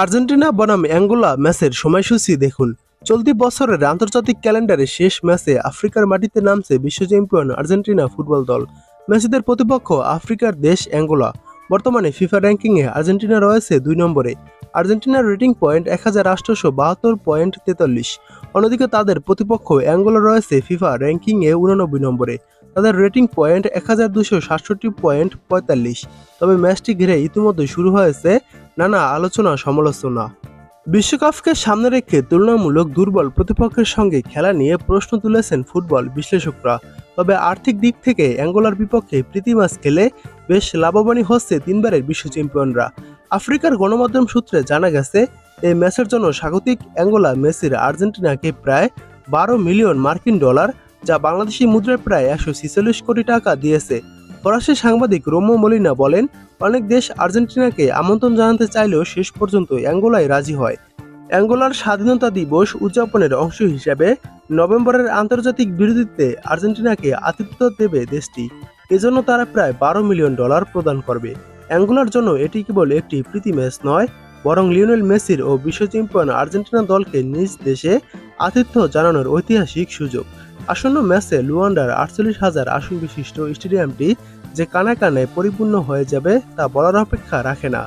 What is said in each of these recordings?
Argentina বনাম Angola ম্যাচের সময়সূচি দেখুন। চলতি বছরের আন্তর্জাতিক ক্যালেন্ডারে শেষ ম্যাচে আফ্রিকার মাটিতে নামছে বিশ্ব চ্যাম্পিয়ন আর্জেন্টিনা ফুটবল দল। ম্যাচেদের প্রতিপক্ষ আফ্রিকার দেশ অ্যাঙ্গোলা। বর্তমানে ফিফা র্যাঙ্কিংয়ে আর্জেন্টিনা রয়েছে 2 নম্বরে। আর্জেন্টিনার রেটিং পয়েন্ট 1872.43। অন্যদিকে তাদের প্রতিপক্ষ অ্যাঙ্গোলা রয়েছে ফিফা র্যাঙ্কিংয়ে 89 নম্বরে। তাদের রেটিং পয়েন্ট 1267.45। তবে ম্যাচটি ঘিরে ইতিমধ্যে শুরু হয়েছে নানা আলোচনা সমালোচনা। বিশ্বকাপকে সামনে রেখে তুলনামূলক দুর্বল প্রতিপক্ষের সঙ্গে খেলা নিয়ে প্রশ্ন তুলেছেন ফুটবল বিশ্লেষকরা। তবে আর্থিক দিক থেকে অ্যাঙ্গোলার বিপক্ষে প্রীতি ম্যাচ খেলে বেশ লাভবানই হচ্ছে তিনবারের বিশ্ব চ্যাম্পিয়নরা। আফ্রিকার গণমাধ্যম সূত্রে জানা গেছে, এই ম্যাচের জন্য স্বাগতিক অ্যাঙ্গোলা মেসির আর্জেন্টিনাকে প্রায় 12 মিলিয়ন মার্কিন ডলার, যা বাংলাদেশি মুদ্রায় প্রায় 146 কোটি টাকা দিয়েছে। ফরাসি সাংবাদিক রোমো মলিনা বলেন, অনেক দেশ আর্জেন্টিনাকে আমন্ত্রণ জানাতে চাইলেও শেষ পর্যন্ত অ্যাঙ্গোলাই রাজি হয়। অ্যাঙ্গোলার স্বাধীনতা দিবস উদযাপনের অংশ হিসেবে নভেম্বরের আন্তর্জাতিক বিরতিতে আর্জেন্টিনাকে আতিথ্য দেবে দেশটি। এজন্য তারা প্রায় 12 মিলিয়ন ডলার প্রদান করবে। অ্যাঙ্গোলার জন্য এটি কেবল একটি প্রীতি ম্যাচ নয়, বরং লিওনেল মেসির ও বিশ্ব চ্যাম্পিয়ন আর্জেন্টিনা দলকে নিজ দেশে আতিথ্য জানানোর ঐতিহাসিক সুযোগ। আসন্ন ম্যাচে লুয়ান্ডার 48,000 আসন বিশিষ্ট স্টেডিয়ামটি যে কানায় কানায় পরিপূর্ণ হয়ে যাবে তা বলার অপেক্ষা রাখে না।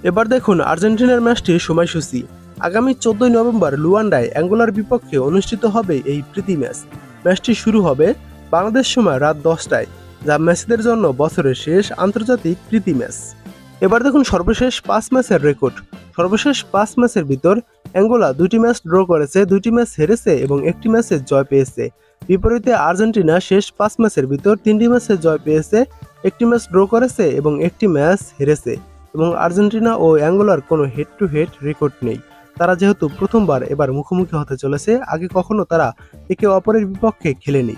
এবার দেখুন আর্জেন্টিনার ম্যাচটির সময়সূচি। আগামী 14 নভেম্বর লুয়ান্ডায় অ্যাঙ্গোলার বিপক্ষে অনুষ্ঠিত হবে এই প্রীতি ম্যাচ। ম্যাচটি শুরু হবে বাংলাদেশ সময় রাত 10টায়, যা মেসিদের জন্য বছরের শেষ আন্তর্জাতিক প্রীতি ম্যাচ। এবার দেখুন সর্বশেষ 5 ম্যাচের রেকর্ড। সর্বশেষ 5 ম্যাচের ভিতর অ্যাঙ্গোলা 2টি ম্যাচ ড্র করেছে, 2টি ম্যাচ হেরেছে এবং 1টি ম্যাচে জয় পেয়েছে। বিপরীতে আর্জেন্টিনা শেষ 5 ম্যাচের ভিতর 3টি ম্যাচে জয় পেয়েছে, 1টি ম্যাচ ড্র করেছে এবং 1টি ম্যাচ হেরেছে। এবং আর্জেন্টিনা ও অ্যাঙ্গোলার কোনো হেড টু হেড রেকর্ড নেই। তারা যেহেতু প্রথমবার এবার মুখোমুখি হতে চলেছে, আগে কখনো তারা একে অপরের বিপক্ষে খেলেনি।